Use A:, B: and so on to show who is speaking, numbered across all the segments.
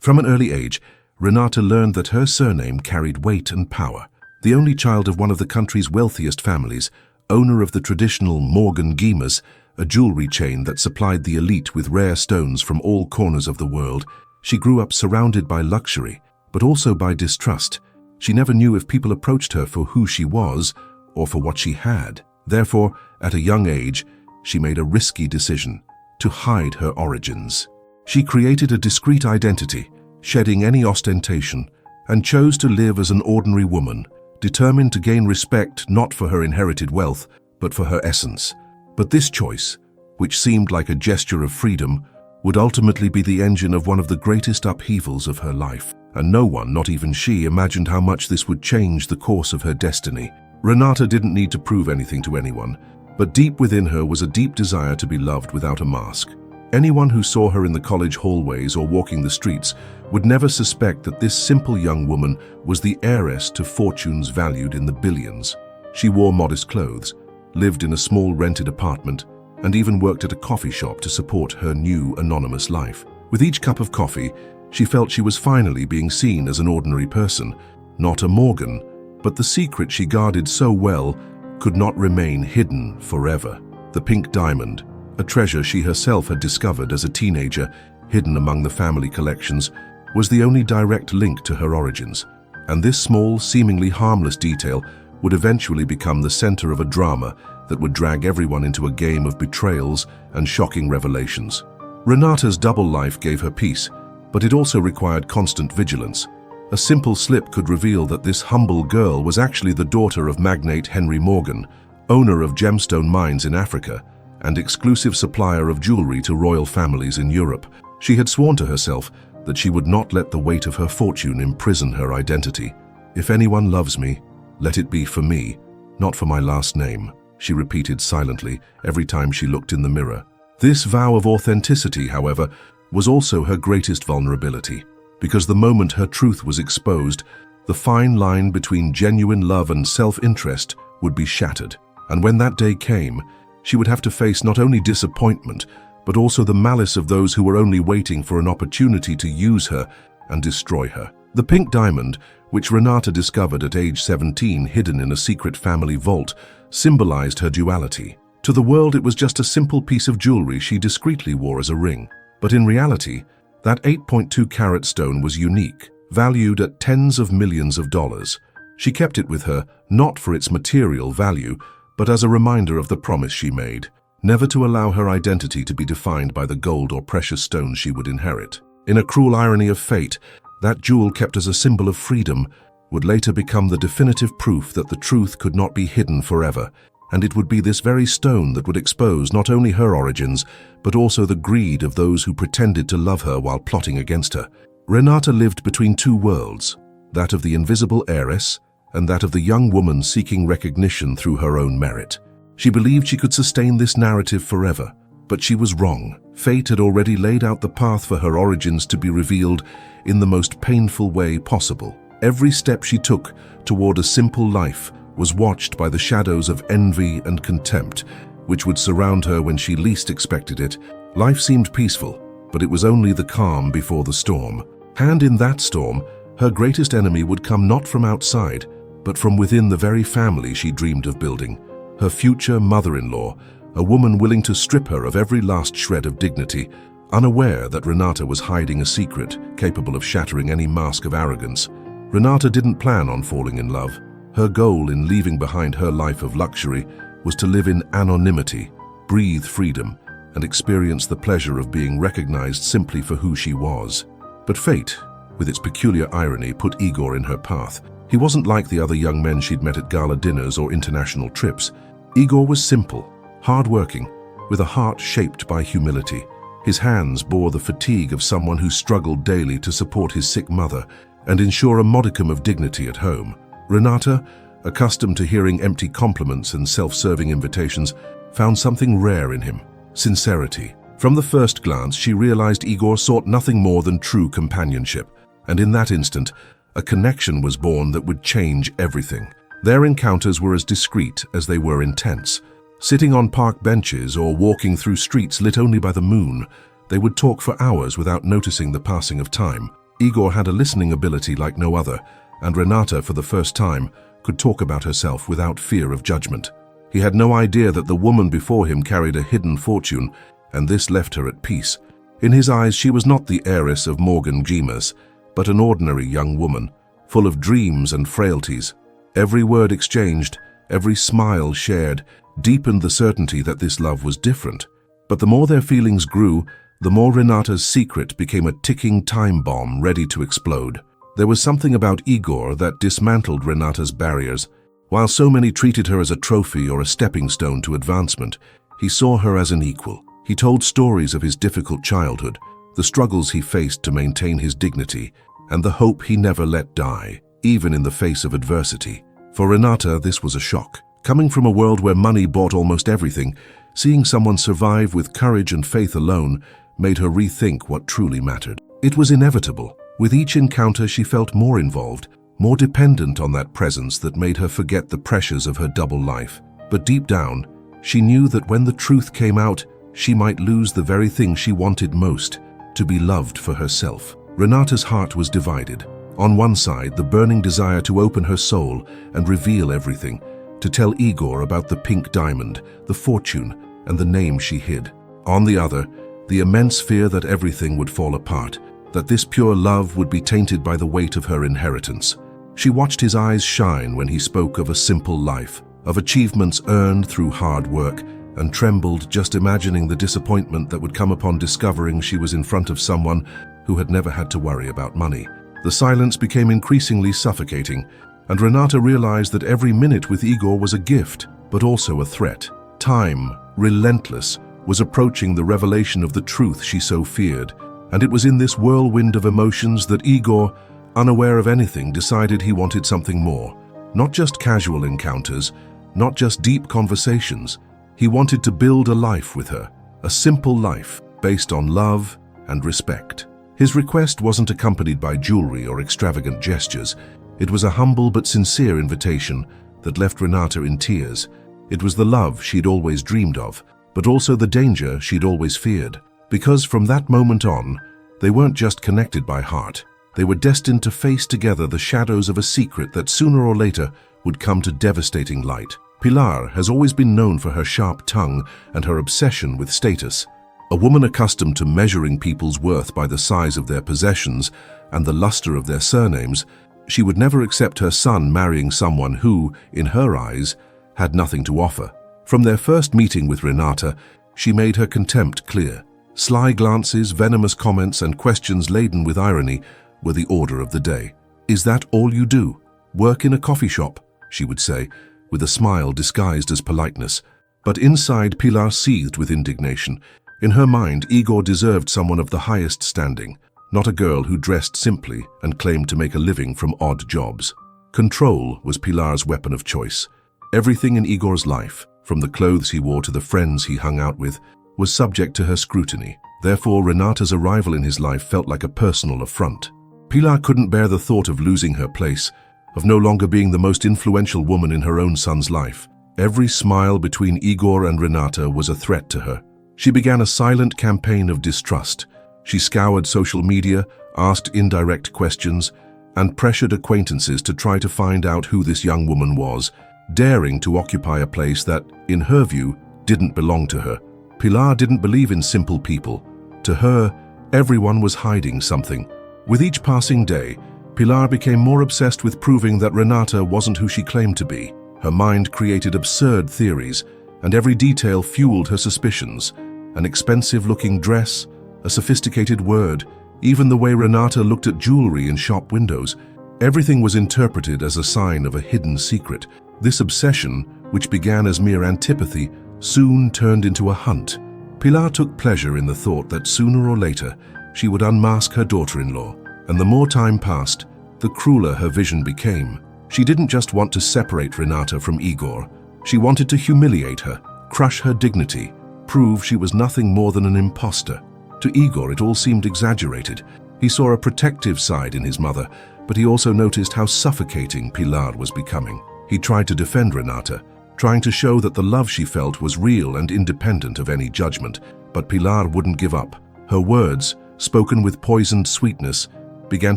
A: From an early age, Renata learned that her surname carried weight and power. The only child of one of the country's wealthiest families, owner of the traditional Morgan Guimas, a jewelry chain that supplied the elite with rare stones from all corners of the world, she grew up surrounded by luxury, but also by distrust. She never knew if people approached her for who she was or for what she had. Therefore, at a young age, she made a risky decision to hide her origins. She created a discreet identity, shedding any ostentation, and chose to live as an ordinary woman, determined to gain respect not for her inherited wealth, but for her essence. But this choice, which seemed like a gesture of freedom, would ultimately be the engine of one of the greatest upheavals of her life. And no one, not even she, imagined how much this would change the course of her destiny. Renata didn't need to prove anything to anyone, but deep within her was a deep desire to be loved without a mask. Anyone who saw her in the college hallways or walking the streets would never suspect that this simple young woman was the heiress to fortunes valued in the billions. She wore modest clothes, lived in a small rented apartment, and even worked at a coffee shop to support her new anonymous life. With each cup of coffee, she felt she was finally being seen as an ordinary person, not a Morgan, but the secret she guarded so well could not remain hidden forever. The pink diamond, a treasure she herself had discovered as a teenager, hidden among the family collections, was the only direct link to her origins. And this small, seemingly harmless detail would eventually become the center of a drama that would drag everyone into a game of betrayals and shocking revelations. Renata's double life gave her peace, but it also required constant vigilance. A simple slip could reveal that this humble girl was actually the daughter of magnate Henry Morgan, owner of gemstone mines in Africa and exclusive supplier of jewelry to royal families in Europe. She had sworn to herself that she would not let the weight of her fortune imprison her identity. "If anyone loves me, let it be for me, not for my last name," she repeated silently every time she looked in the mirror. This vow of authenticity, however, was also her greatest vulnerability, because the moment her truth was exposed, the fine line between genuine love and self-interest would be shattered. And when that day came, she would have to face not only disappointment, but also the malice of those who were only waiting for an opportunity to use her and destroy her. The pink diamond, which Renata discovered at age 17 hidden in a secret family vault, symbolized her duality. To the world, it was just a simple piece of jewelry she discreetly wore as a ring. But in reality, that 8.2-carat stone was unique, valued at tens of millions of dollars. She kept it with her, not for its material value, but as a reminder of the promise she made, never to allow her identity to be defined by the gold or precious stones she would inherit. In a cruel irony of fate, that jewel, kept as a symbol of freedom, would later become the definitive proof that the truth could not be hidden forever, and it would be this very stone that would expose not only her origins, but also the greed of those who pretended to love her while plotting against her. Renata lived between two worlds, that of the invisible heiress and that of the young woman seeking recognition through her own merit. She believed she could sustain this narrative forever, but she was wrong. Fate had already laid out the path for her origins to be revealed in the most painful way possible. Every step she took toward a simple life was watched by the shadows of envy and contempt, which would surround her when she least expected it. Life seemed peaceful, but it was only the calm before the storm. And in that storm, her greatest enemy would come not from outside, but from within the very family she dreamed of building. Her future mother-in-law, a woman willing to strip her of every last shred of dignity, unaware that Renata was hiding a secret capable of shattering any mask of arrogance. Renata didn't plan on falling in love. Her goal in leaving behind her life of luxury was to live in anonymity, breathe freedom, and experience the pleasure of being recognized simply for who she was. But fate, with its peculiar irony, put Igor in her path. He wasn't like the other young men she'd met at gala dinners or international trips. Igor was simple, hard-working, with a heart shaped by humility. His hands bore the fatigue of someone who struggled daily to support his sick mother and ensure a modicum of dignity at home. Renata, accustomed to hearing empty compliments and self-serving invitations, found something rare in him: sincerity. From the first glance, she realized Igor sought nothing more than true companionship, and in that instant, a connection was born that would change everything. Their encounters were as discreet as they were intense. Sitting on park benches or walking through streets lit only by the moon, they would talk for hours without noticing the passing of time. Igor had a listening ability like no other, and Renata, for the first time, could talk about herself without fear of judgment. He had no idea that the woman before him carried a hidden fortune, and this left her at peace. In his eyes, she was not the heiress of Morgan Gemas, but an ordinary young woman, full of dreams and frailties. Every word exchanged, every smile shared, deepened the certainty that this love was different. But the more their feelings grew, the more Renata's secret became a ticking time bomb ready to explode. There was something about Igor that dismantled Renata's barriers. While so many treated her as a trophy or a stepping stone to advancement, he saw her as an equal. He told stories of his difficult childhood, the struggles he faced to maintain his dignity, and the hope he never let die, even in the face of adversity. For Renata, this was a shock. Coming from a world where money bought almost everything, seeing someone survive with courage and faith alone made her rethink what truly mattered. It was inevitable. With each encounter, she felt more involved, more dependent on that presence that made her forget the pressures of her double life. But deep down, she knew that when the truth came out, she might lose the very thing she wanted most, to be loved for herself. Renata's heart was divided. On one side, the burning desire to open her soul and reveal everything, to tell Igor about the pink diamond, the fortune, and the name she hid. On the other, the immense fear that everything would fall apart, that this pure love would be tainted by the weight of her inheritance. She watched his eyes shine when he spoke of a simple life, of achievements earned through hard work, and trembled just imagining the disappointment that would come upon discovering she was in front of someone who had never had to worry about money. The silence became increasingly suffocating, and Renata realized that every minute with Igor was a gift, but also a threat. Time, relentless, was approaching the revelation of the truth she so feared, and it was in this whirlwind of emotions that Igor, unaware of anything, decided he wanted something more. Not just casual encounters, not just deep conversations. He wanted to build a life with her, a simple life based on love and respect. His request wasn't accompanied by jewelry or extravagant gestures. It was a humble but sincere invitation that left Renata in tears. It was the love she'd always dreamed of, but also the danger she'd always feared. Because from that moment on, they weren't just connected by heart. They were destined to face together the shadows of a secret that sooner or later would come to devastating light. Pilar has always been known for her sharp tongue and her obsession with status. A woman accustomed to measuring people's worth by the size of their possessions and the luster of their surnames, she would never accept her son marrying someone who, in her eyes, had nothing to offer. From their first meeting with Renata, she made her contempt clear. Sly glances, venomous comments, and questions laden with irony were the order of the day. "Is that all you do? Work in a coffee shop?" she would say, with a smile disguised as politeness. But inside, Pilar seethed with indignation. In her mind, Igor deserved someone of the highest standing, not a girl who dressed simply and claimed to make a living from odd jobs. Control was Pilar's weapon of choice. Everything in Igor's life, from the clothes he wore to the friends he hung out with, was subject to her scrutiny. Therefore, Renata's arrival in his life felt like a personal affront. Pilar couldn't bear the thought of losing her place, of no longer being the most influential woman in her own son's life. Every smile between Igor and Renata was a threat to her. She began a silent campaign of distrust. She scoured social media, asked indirect questions, and pressured acquaintances to try to find out who this young woman was, daring to occupy a place that, in her view, didn't belong to her. Pilar didn't believe in simple people. To her, everyone was hiding something. With each passing day, Pilar became more obsessed with proving that Renata wasn't who she claimed to be. Her mind created absurd theories, and every detail fueled her suspicions. An expensive-looking dress, a sophisticated word, even the way Renata looked at jewelry in shop windows. Everything was interpreted as a sign of a hidden secret. This obsession, which began as mere antipathy, soon turned into a hunt. Pilar took pleasure in the thought that sooner or later she would unmask her daughter-in-law, and the more time passed, the crueler her vision became. She didn't just want to separate Renata from Igor. She wanted to humiliate her, crush her dignity, prove she was nothing more than an imposter. To Igor, it all seemed exaggerated. He saw a protective side in his mother, but he also noticed how suffocating Pilar was becoming. He tried to defend Renata, trying to show that the love she felt was real and independent of any judgment, but Pilar wouldn't give up. Her words, spoken with poisoned sweetness, began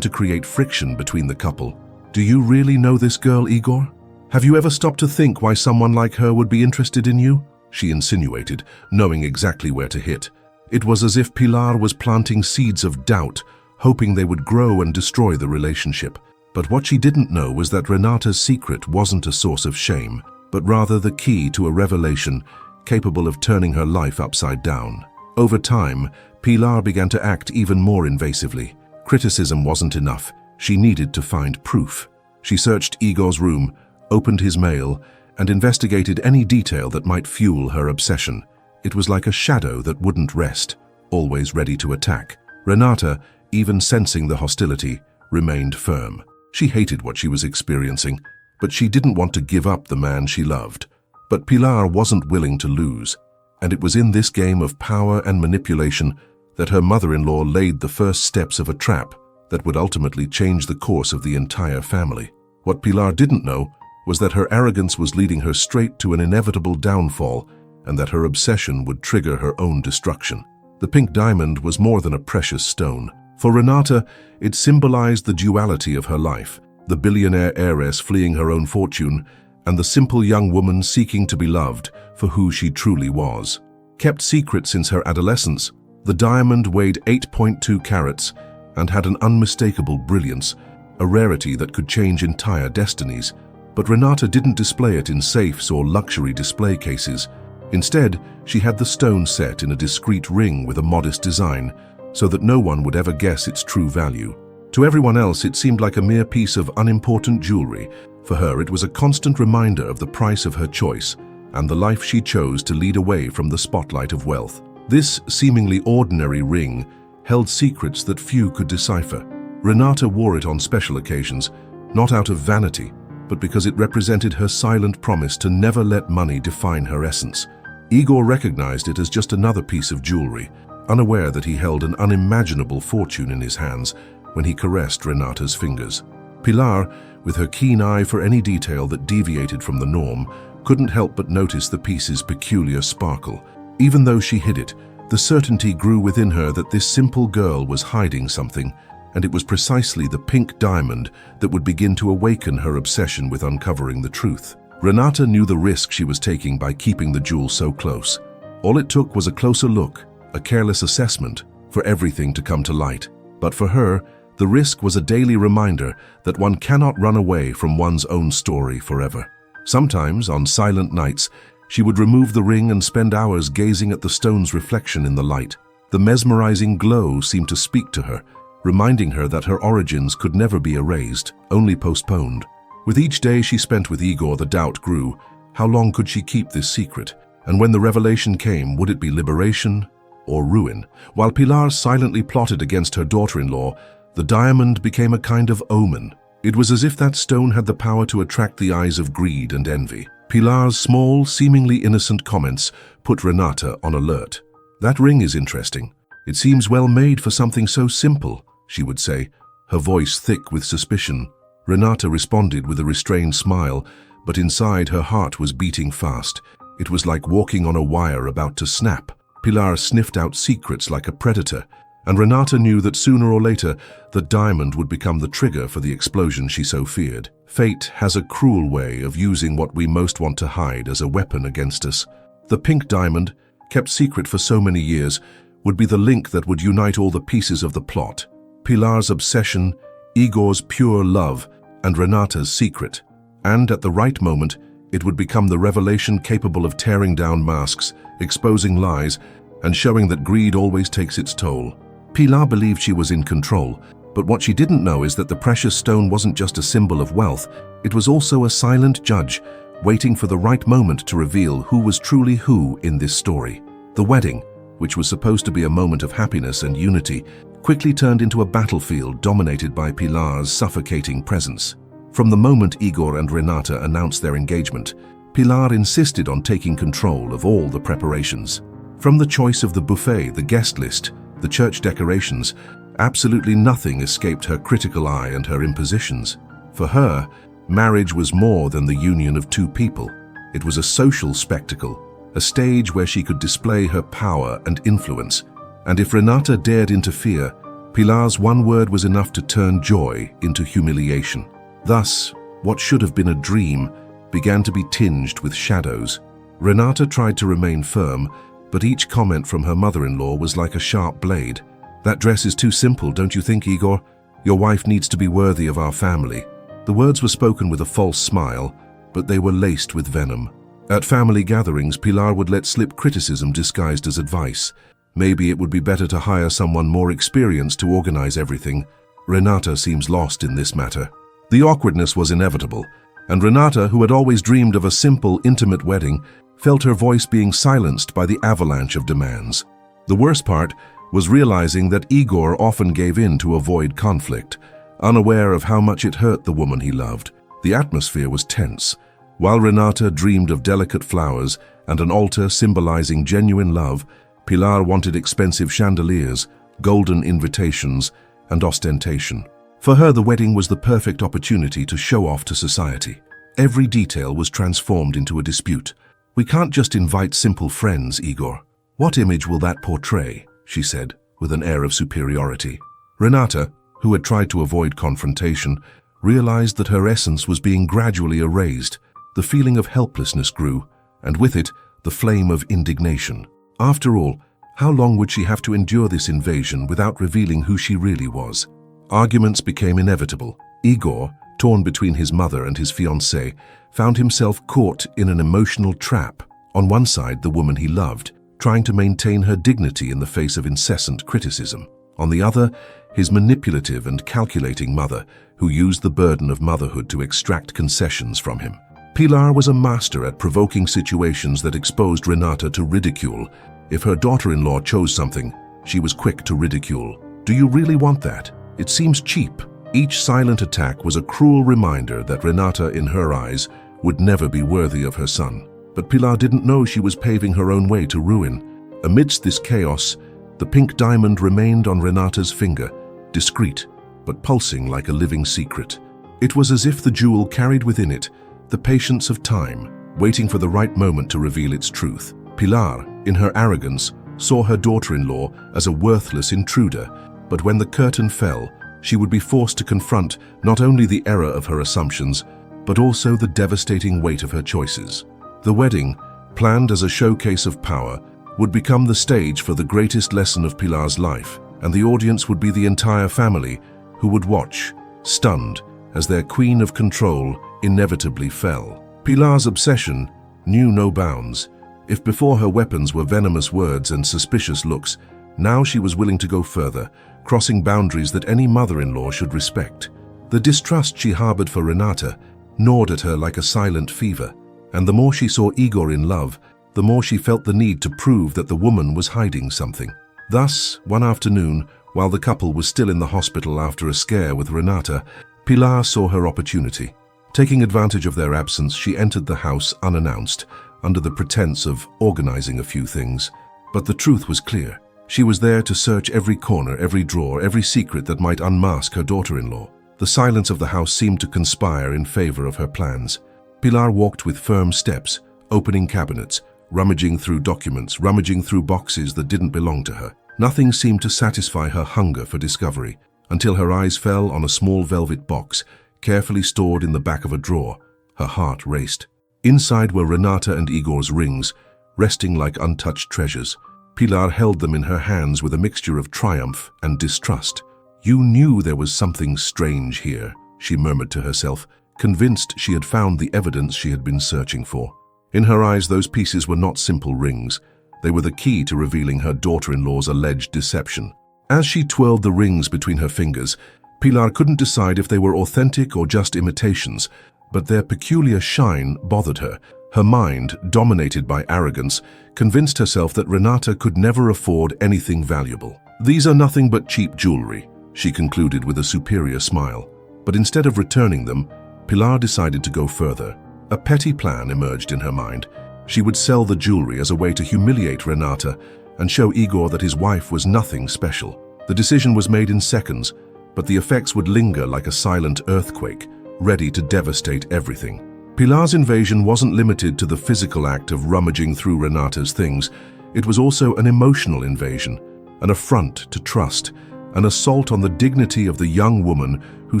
A: to create friction between the couple. "Do you really know this girl, Igor? Have you ever stopped to think why someone like her would be interested in you?" she insinuated, knowing exactly where to hit. It was as if Pilar was planting seeds of doubt, hoping they would grow and destroy the relationship. But what she didn't know was that Renata's secret wasn't a source of shame, but rather the key to a revelation capable of turning her life upside down. Over time, Pilar began to act even more invasively. Criticism wasn't enough. She needed to find proof. She searched Igor's room, opened his mail, and investigated any detail that might fuel her obsession. It was like a shadow that wouldn't rest, always ready to attack. Renata, even sensing the hostility, remained firm. She hated what she was experiencing, but she didn't want to give up the man she loved. But Pilar wasn't willing to lose, and it was in this game of power and manipulation that her mother-in-law laid the first steps of a trap that would ultimately change the course of the entire family. What Pilar didn't know was that her arrogance was leading her straight to an inevitable downfall, and that her obsession would trigger her own destruction. The pink diamond was more than a precious stone. For Renata, it symbolized the duality of her life, the billionaire heiress fleeing her own fortune, and the simple young woman seeking to be loved for who she truly was. Kept secret since her adolescence, the diamond weighed 8.2 carats and had an unmistakable brilliance, a rarity that could change entire destinies. But Renata didn't display it in safes or luxury display cases. Instead, she had the stone set in a discreet ring with a modest design, so that no one would ever guess its true value. To everyone else, it seemed like a mere piece of unimportant jewelry. For her, it was a constant reminder of the price of her choice and the life she chose to lead away from the spotlight of wealth. This seemingly ordinary ring held secrets that few could decipher. Renata wore it on special occasions, not out of vanity, but because it represented her silent promise to never let money define her essence. Igor recognized it as just another piece of jewelry, unaware that he held an unimaginable fortune in his hands when he caressed Renata's fingers. Pilar, with her keen eye for any detail that deviated from the norm, couldn't help but notice the piece's peculiar sparkle. Even though she hid it, the certainty grew within her that this simple girl was hiding something, and it was precisely the pink diamond that would begin to awaken her obsession with uncovering the truth. Renata knew the risk she was taking by keeping the jewel so close. All it took was a closer look, a careless assessment, for everything to come to light. But for her, the risk was a daily reminder that one cannot run away from one's own story forever. Sometimes, on silent nights, she would remove the ring and spend hours gazing at the stone's reflection in the light. The mesmerizing glow seemed to speak to her, reminding her that her origins could never be erased, only postponed. With each day she spent with Igor, the doubt grew. How long could she keep this secret? And when the revelation came, would it be liberation or ruin? While Pilar silently plotted against her daughter-in-law, the diamond became a kind of omen. It was as if that stone had the power to attract the eyes of greed and envy. Pilar's small, seemingly innocent comments put Renata on alert. "That ring is interesting. It seems well made for something so simple," she would say, her voice thick with suspicion. Renata responded with a restrained smile, but inside her heart was beating fast. It was like walking on a wire about to snap. Pilar sniffed out secrets like a predator, and Renata knew that sooner or later the diamond would become the trigger for the explosion she so feared. Fate has a cruel way of using what we most want to hide as a weapon against us. The pink diamond, kept secret for so many years, would be the link that would unite all the pieces of the plot. Pilar's obsession, Igor's pure love, and Renata's secret. And at the right moment, it would become the revelation capable of tearing down masks, exposing lies, and showing that greed always takes its toll. Pilar believed she was in control, but what she didn't know is that the precious stone wasn't just a symbol of wealth, it was also a silent judge, waiting for the right moment to reveal who was truly who in this story. The wedding, which was supposed to be a moment of happiness and unity, quickly turned into a battlefield dominated by Pilar's suffocating presence. From the moment Igor and Renata announced their engagement, Pilar insisted on taking control of all the preparations. From the choice of the buffet, the guest list, the church decorations, absolutely nothing escaped her critical eye and her impositions. For her, marriage was more than the union of two people. It was a social spectacle, a stage where she could display her power and influence. And if Renata dared interfere, Pilar's one word was enough to turn joy into humiliation. Thus, what should have been a dream began to be tinged with shadows. Renata tried to remain firm, but each comment from her mother-in-law was like a sharp blade. "That dress is too simple, don't you think, Igor? Your wife needs to be worthy of our family." The words were spoken with a false smile, but they were laced with venom. At family gatherings, Pilar would let slip criticism disguised as advice. Maybe it would be better to hire someone more experienced to organize everything. Renata seems lost in this matter. The awkwardness was inevitable, and Renata, who had always dreamed of a simple, intimate wedding, felt her voice being silenced by the avalanche of demands. The worst part was realizing that Igor often gave in to avoid conflict, unaware of how much it hurt the woman he loved. The atmosphere was tense. While Renata dreamed of delicate flowers and an altar symbolizing genuine love, Pilar wanted expensive chandeliers, golden invitations, and ostentation. For her, the wedding was the perfect opportunity to show off to society. Every detail was transformed into a dispute. "We can't just invite simple friends, Igor. What image will that portray?" she said, with an air of superiority. Renata, who had tried to avoid confrontation, realized that her essence was being gradually erased. The feeling of helplessness grew, and with it, the flame of indignation. After all, how long would she have to endure this invasion without revealing who she really was? Arguments became inevitable. Igor, torn between his mother and his fiancée, found himself caught in an emotional trap. On one side, the woman he loved, trying to maintain her dignity in the face of incessant criticism. On the other, his manipulative and calculating mother, who used the burden of motherhood to extract concessions from him. Pilar was a master at provoking situations that exposed Renata to ridicule. If her daughter-in-law chose something, she was quick to ridicule. "Do you really want that? It seems cheap." Each silent attack was a cruel reminder that Renata, in her eyes, would never be worthy of her son. But Pilar didn't know she was paving her own way to ruin. Amidst this chaos, the pink diamond remained on Renata's finger, discreet, but pulsing like a living secret. It was as if the jewel carried within it the patience of time, waiting for the right moment to reveal its truth. Pilar, in her arrogance, saw her daughter-in-law as a worthless intruder, but when the curtain fell, she would be forced to confront not only the error of her assumptions, but also the devastating weight of her choices. The wedding, planned as a showcase of power, would become the stage for the greatest lesson of Pilar's life, and the audience would be the entire family who would watch, stunned, as their queen of control inevitably fell. Pilar's obsession knew no bounds. If before her weapons were venomous words and suspicious looks, now she was willing to go further, crossing boundaries that any mother-in-law should respect. The distrust she harbored for Renata gnawed at her like a silent fever, and the more she saw Igor in love, the more she felt the need to prove that the woman was hiding something. Thus, one afternoon, while the couple was still in the hospital after a scare with Renata, Pilar saw her opportunity. Taking advantage of their absence, she entered the house unannounced, under the pretense of organizing a few things. But the truth was clear. She was there to search every corner, every drawer, every secret that might unmask her daughter-in-law. The silence of the house seemed to conspire in favor of her plans. Pilar walked with firm steps, opening cabinets, rummaging through documents, rummaging through boxes that didn't belong to her. Nothing seemed to satisfy her hunger for discovery, until her eyes fell on a small velvet box, carefully stored in the back of a drawer. Her heart raced. Inside were Renata and Igor's rings, resting like untouched treasures. Pilar held them in her hands with a mixture of triumph and distrust. "You knew there was something strange here," she murmured to herself, convinced she had found the evidence she had been searching for. In her eyes, those pieces were not simple rings. They were the key to revealing her daughter-in-law's alleged deception. As she twirled the rings between her fingers, Pilar couldn't decide if they were authentic or just imitations, but their peculiar shine bothered her. Her mind, dominated by arrogance, convinced herself that Renata could never afford anything valuable. "These are nothing but cheap jewelry," she concluded with a superior smile. But instead of returning them, Pilar decided to go further. A petty plan emerged in her mind. She would sell the jewelry as a way to humiliate Renata and show Igor that his wife was nothing special. The decision was made in seconds, but the effects would linger like a silent earthquake, ready to devastate everything. Pilar's invasion wasn't limited to the physical act of rummaging through Renata's things. It was also an emotional invasion, an affront to trust, an assault on the dignity of the young woman who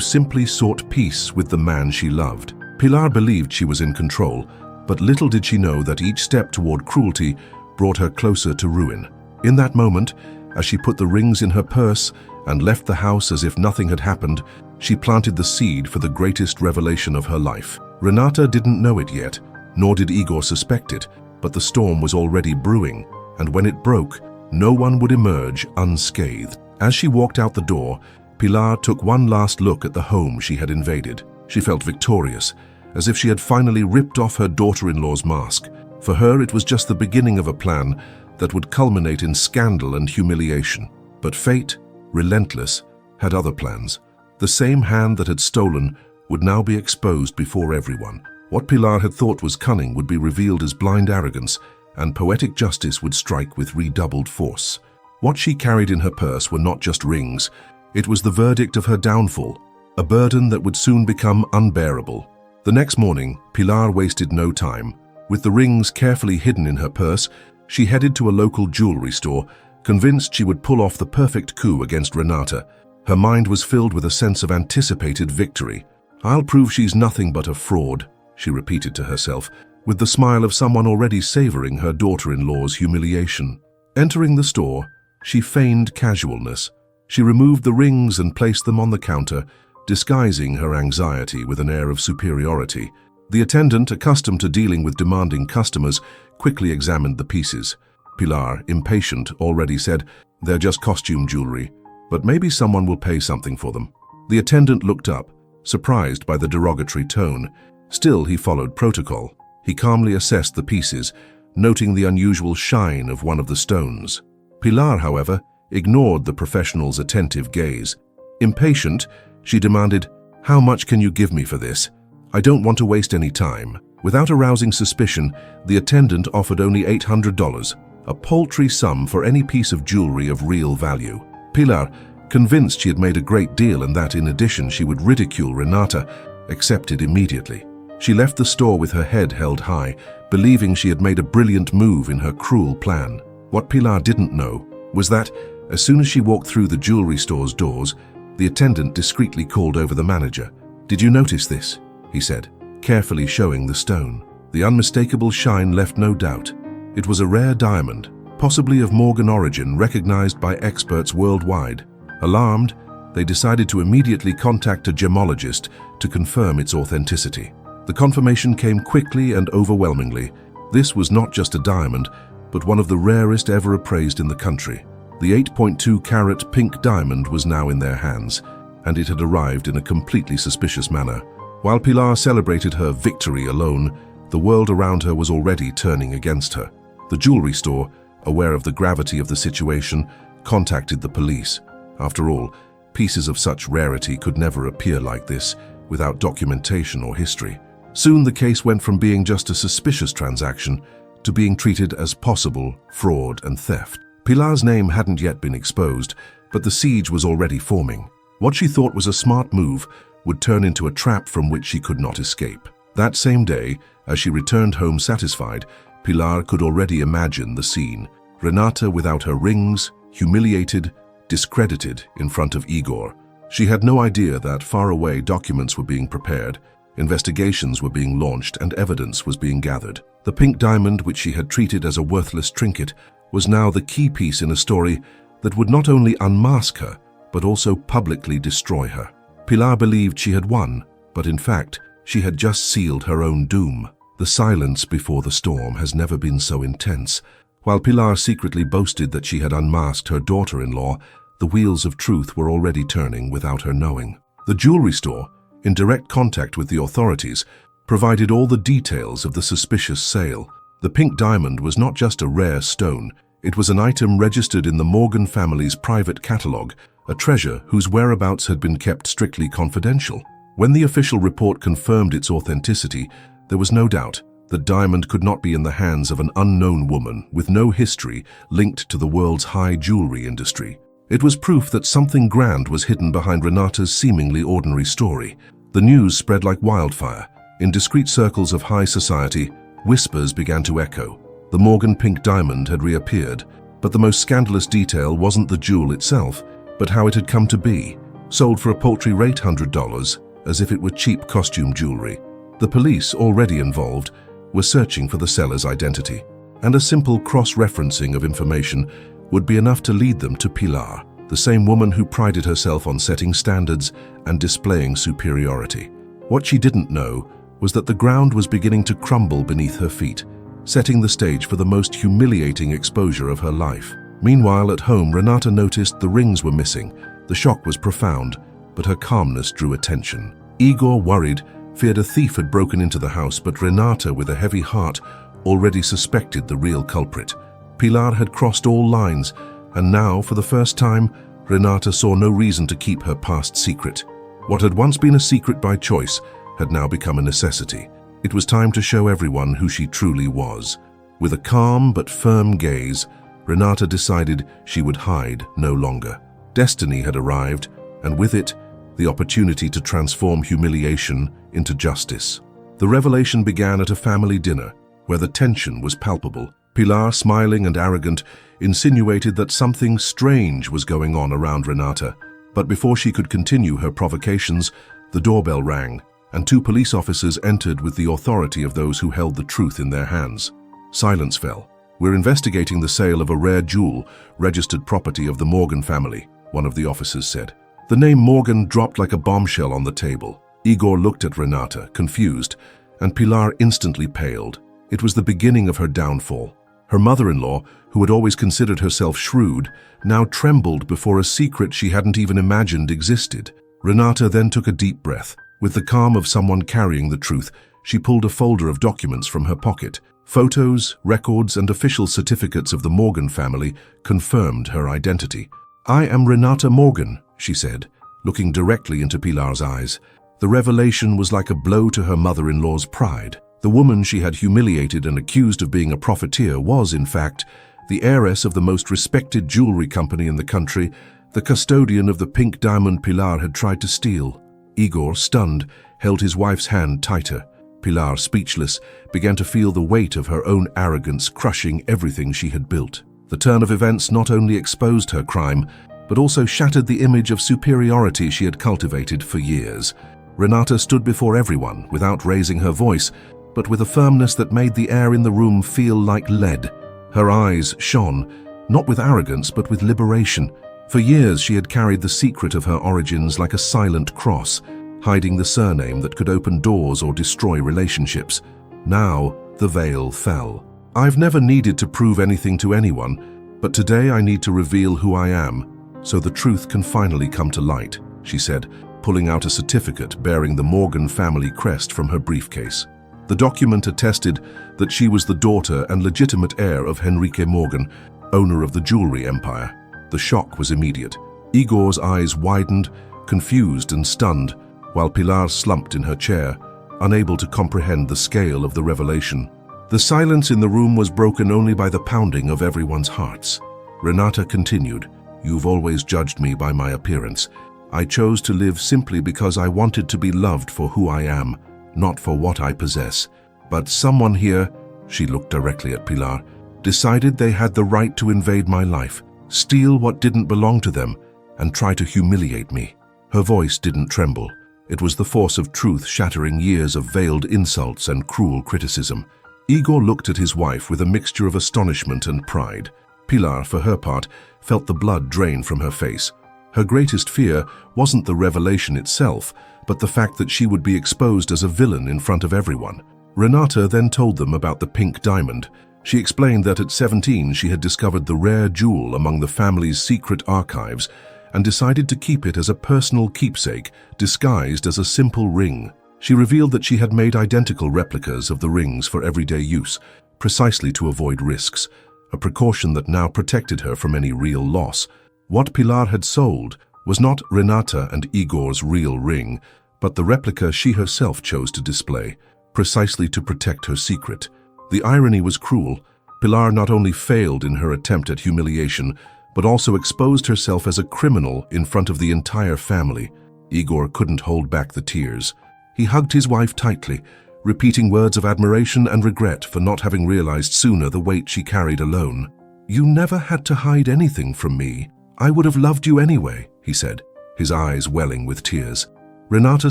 A: simply sought peace with the man she loved. Pilar believed she was in control, but little did she know that each step toward cruelty brought her closer to ruin. In that moment, as she put the rings in her purse and left the house as if nothing had happened, she planted the seed for the greatest revelation of her life. Renata didn't know it yet, nor did Igor suspect it, but the storm was already brewing, and when it broke, no one would emerge unscathed. As she walked out the door, Pilar took one last look at the home she had invaded. She felt victorious, as if she had finally ripped off her daughter-in-law's mask. For her, it was just the beginning of a plan that would culminate in scandal and humiliation. But fate, relentless, had other plans. The same hand that had stolen would now be exposed before everyone. What Pilar had thought was cunning would be revealed as blind arrogance, and poetic justice would strike with redoubled force. What she carried in her purse were not just rings. It was the verdict of her downfall, a burden that would soon become unbearable. The next morning, Pilar wasted no time. With the rings carefully hidden in her purse, she headed to a local jewelry store, convinced she would pull off the perfect coup against Renata. Her mind was filled with a sense of anticipated victory. "I'll prove she's nothing but a fraud," she repeated to herself, with the smile of someone already savoring her daughter-in-law's humiliation. Entering the store, she feigned casualness. She removed the rings and placed them on the counter, disguising her anxiety with an air of superiority. The attendant, accustomed to dealing with demanding customers, quickly examined the pieces. Pilar, impatient, already said, "They're just costume jewelry, but maybe someone will pay something for them." The attendant looked up, surprised by the derogatory tone. Still, he followed protocol. He calmly assessed the pieces, noting the unusual shine of one of the stones. Pilar, however, ignored the professional's attentive gaze. Impatient, she demanded, "How much can you give me for this? I don't want to waste any time." Without arousing suspicion, the attendant offered only $800, a paltry sum for any piece of jewelry of real value. Pilar, convinced she had made a great deal and that in addition she would ridicule Renata, accepted immediately. She left the store with her head held high, believing she had made a brilliant move in her cruel plan. What Pilar didn't know was that, as soon as she walked through the jewelry store's doors, the attendant discreetly called over the manager. "Did you notice this?" he said, carefully showing the stone. The unmistakable shine left no doubt. It was a rare diamond, possibly of Morgan origin, recognized by experts worldwide. Alarmed, they decided to immediately contact a gemologist to confirm its authenticity. The confirmation came quickly and overwhelmingly. This was not just a diamond, but one of the rarest ever appraised in the country. The 8.2-carat pink diamond was now in their hands, and it had arrived in a completely suspicious manner. While Pilar celebrated her victory alone, the world around her was already turning against her. The jewelry store, aware of the gravity of the situation, contacted the police. After all, pieces of such rarity could never appear like this without documentation or history. Soon the case went from being just a suspicious transaction to being treated as possible fraud and theft. Pilar's name hadn't yet been exposed, but the siege was already forming. What she thought was a smart move would turn into a trap from which she could not escape. That same day, as she returned home satisfied, Pilar could already imagine the scene. Renata without her rings, humiliated, discredited in front of Igor. She had no idea that far away documents were being prepared, investigations were being launched, and evidence was being gathered. The pink diamond, which she had treated as a worthless trinket, was now the key piece in a story that would not only unmask her, but also publicly destroy her. Pilar believed she had won, but in fact, she had just sealed her own doom. The silence before the storm has never been so intense. While Pilar secretly boasted that she had unmasked her daughter-in-law, the wheels of truth were already turning without her knowing. The jewelry store, in direct contact with the authorities, provided all the details of the suspicious sale. The pink diamond was not just a rare stone, it was an item registered in the Morgan family's private catalogue, a treasure whose whereabouts had been kept strictly confidential. When the official report confirmed its authenticity, there was no doubt the diamond could not be in the hands of an unknown woman with no history linked to the world's high jewelry industry. It was proof that something grand was hidden behind Renata's seemingly ordinary story. The news spread like wildfire. In discreet circles of high society, whispers began to echo. The Morgan pink diamond had reappeared, but the most scandalous detail wasn't the jewel itself. but how it had come to be, sold for a paltry rate $100, as if it were cheap costume jewelry. The police, already involved, were searching for the seller's identity, and a simple cross-referencing of information would be enough to lead them to Pilar, the same woman who prided herself on setting standards and displaying superiority. What she didn't know was that the ground was beginning to crumble beneath her feet, setting the stage for the most humiliating exposure of her life. Meanwhile, at home, Renata noticed the rings were missing. The shock was profound, but her calmness drew attention. Igor, worried, feared a thief had broken into the house, but Renata, with a heavy heart, already suspected the real culprit. Pilar had crossed all lines, and now, for the first time, Renata saw no reason to keep her past secret. What had once been a secret by choice had now become a necessity. It was time to show everyone who she truly was. With a calm but firm gaze, Renata decided she would hide no longer. Destiny had arrived, and with it, the opportunity to transform humiliation into justice. The revelation began at a family dinner, where the tension was palpable. Pilar, smiling and arrogant, insinuated that something strange was going on around Renata. But before she could continue her provocations, the doorbell rang, and 2 police officers entered with the authority of those who held the truth in their hands. Silence fell. "We're investigating the sale of a rare jewel, registered property of the Morgan family," one of the officers said. The name Morgan dropped like a bombshell on the table. Igor looked at Renata, confused, and Pilar instantly paled. It was the beginning of her downfall. Her mother-in-law, who had always considered herself shrewd, now trembled before a secret she hadn't even imagined existed. Renata then took a deep breath. With the calm of someone carrying the truth, she pulled a folder of documents from her pocket. Photos, records, and official certificates of the Morgan family confirmed her identity. "I am Renata Morgan," she said, looking directly into Pilar's eyes. The revelation was like a blow to her mother-in-law's pride. The woman she had humiliated and accused of being a profiteer was, in fact, the heiress of the most respected jewelry company in the country, the custodian of the pink diamond Pilar had tried to steal. Igor, stunned, held his wife's hand tighter. Pilar, speechless, began to feel the weight of her own arrogance crushing everything she had built. The turn of events not only exposed her crime, but also shattered the image of superiority she had cultivated for years. Renata stood before everyone, without raising her voice, but with a firmness that made the air in the room feel like lead. Her eyes shone, not with arrogance, but with liberation. For years she had carried the secret of her origins like a silent cross, hiding the surname that could open doors or destroy relationships. Now, the veil fell. "I've never needed to prove anything to anyone, but today I need to reveal who I am, so the truth can finally come to light," she said, pulling out a certificate bearing the Morgan family crest from her briefcase. The document attested that she was the daughter and legitimate heir of Henrique Morgan, owner of the jewelry empire. The shock was immediate. Igor's eyes widened, confused and stunned, while Pilar slumped in her chair, unable to comprehend the scale of the revelation. The silence in the room was broken only by the pounding of everyone's hearts. Renata continued, "You've always judged me by my appearance. I chose to live simply because I wanted to be loved for who I am, not for what I possess. But someone here," she looked directly at Pilar, "decided they had the right to invade my life, steal what didn't belong to them, and try to humiliate me." Her voice didn't tremble. It was the force of truth shattering years of veiled insults and cruel criticism. Igor looked at his wife with a mixture of astonishment and pride. Pilar, for her part, felt the blood drain from her face. Her greatest fear wasn't the revelation itself, but the fact that she would be exposed as a villain in front of everyone. Renata then told them about the pink diamond. She explained that at 17 she had discovered the rare jewel among the family's secret archives and decided to keep it as a personal keepsake, disguised as a simple ring. She revealed that she had made identical replicas of the rings for everyday use, precisely to avoid risks, a precaution that now protected her from any real loss. What Pilar had sold was not Renata and Igor's real ring, but the replica she herself chose to display, precisely to protect her secret. The irony was cruel. Pilar not only failed in her attempt at humiliation, but also exposed herself as a criminal in front of the entire family. Igor couldn't hold back the tears. He hugged his wife tightly, repeating words of admiration and regret for not having realized sooner the weight she carried alone. "You never had to hide anything from me. "I would have loved you anyway," he said, his eyes welling with tears. Renata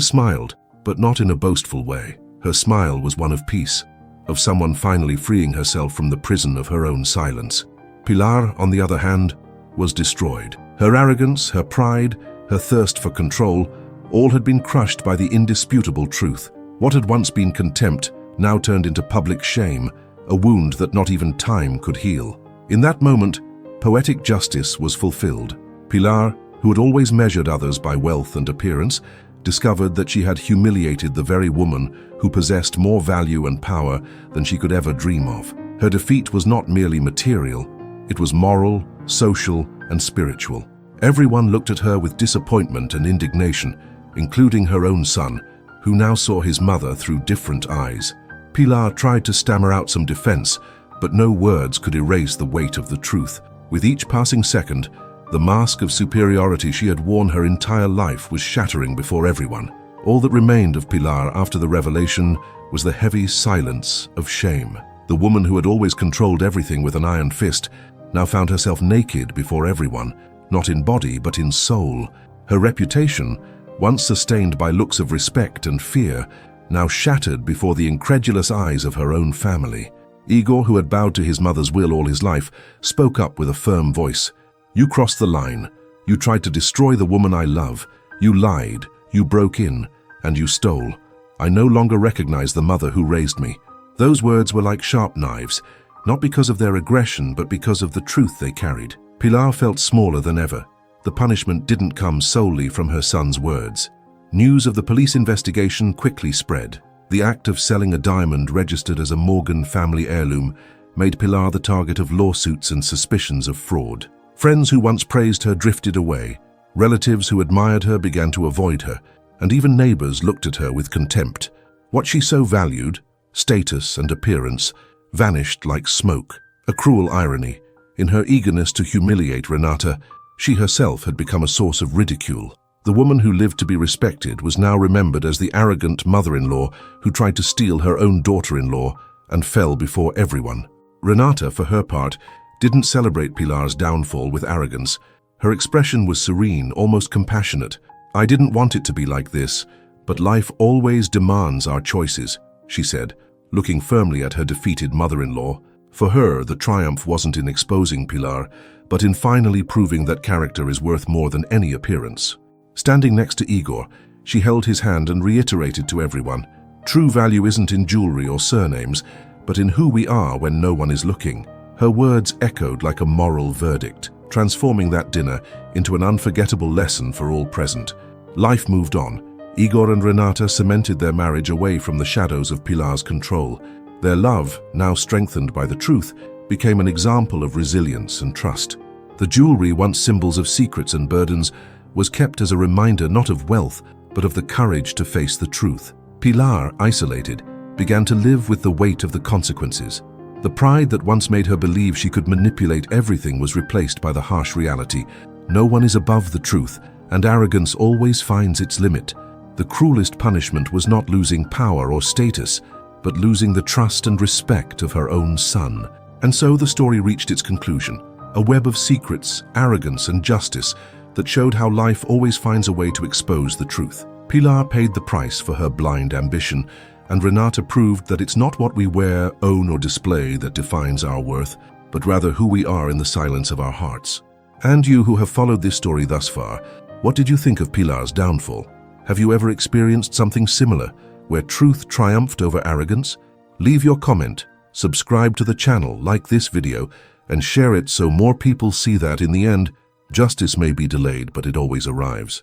A: smiled, but not in a boastful way. Her smile was one of peace, of someone finally freeing herself from the prison of her own silence. Pilar, on the other hand, was destroyed. Her arrogance, her pride, her thirst for control, all had been crushed by the indisputable truth. What had once been contempt now turned into public shame, a wound that not even time could heal. In that moment, poetic justice was fulfilled. Pilar, who had always measured others by wealth and appearance, discovered that she had humiliated the very woman who possessed more value and power than she could ever dream of. Her defeat was not merely material, it was moral, social, and spiritual. Everyone looked at her with disappointment and indignation, including her own son, who now saw his mother through different eyes. Pilar tried to stammer out some defense, but no words could erase the weight of the truth. With each passing second, the mask of superiority she had worn her entire life was shattering before everyone. All that remained of Pilar after the revelation was the heavy silence of shame. The woman who had always controlled everything with an iron fist now found herself naked before everyone, not in body but in soul. Her reputation, once sustained by looks of respect and fear, now shattered before the incredulous eyes of her own family. Igor, who had bowed to his mother's will all his life, spoke up with a firm voice. "You crossed the line. You tried to destroy the woman I love. You lied, you broke in, and you stole. I no longer recognize the mother who raised me." Those words were like sharp knives, not because of their aggression, but because of the truth they carried. Pilar felt smaller than ever. The punishment didn't come solely from her son's words. News of the police investigation quickly spread. The act of selling a diamond registered as a Morgan family heirloom made Pilar the target of lawsuits and suspicions of fraud. Friends who once praised her drifted away. Relatives who admired her began to avoid her, and even neighbors looked at her with contempt. What she so valued, status and appearance, vanished like smoke. A cruel irony. In her eagerness to humiliate Renata, she herself had become a source of ridicule. The woman who lived to be respected was now remembered as the arrogant mother-in-law who tried to steal her own daughter-in-law and fell before everyone. Renata, for her part, didn't celebrate Pilar's downfall with arrogance. Her expression was serene, almost compassionate. "I didn't want it to be like this, but life always demands our choices," she said, looking firmly at her defeated mother-in-law. For her, the triumph wasn't in exposing Pilar, but in finally proving that character is worth more than any appearance. Standing next to Igor, she held his hand and reiterated to everyone, "True value isn't in jewelry or surnames, but in who we are when no one is looking." Her words echoed like a moral verdict, transforming that dinner into an unforgettable lesson for all present. Life moved on. Igor and Renata cemented their marriage away from the shadows of Pilar's control. Their love, now strengthened by the truth, became an example of resilience and trust. The jewelry, once symbols of secrets and burdens, was kept as a reminder not of wealth, but of the courage to face the truth. Pilar, isolated, began to live with the weight of the consequences. The pride that once made her believe she could manipulate everything was replaced by the harsh reality. No one is above the truth, and arrogance always finds its limit. The cruelest punishment was not losing power or status, but losing the trust and respect of her own son. And so the story reached its conclusion, a web of secrets, arrogance, and justice that showed how life always finds a way to expose the truth. Pilar paid the price for her blind ambition, and Renata proved that it's not what we wear, own, or display that defines our worth, but rather who we are in the silence of our hearts. And you who have followed this story thus far, what did you think of Pilar's downfall? Have you ever experienced something similar, where truth triumphed over arrogance? Leave your comment, subscribe to the channel, like this video, and share it so more people see that in the end, justice may be delayed, but it always arrives.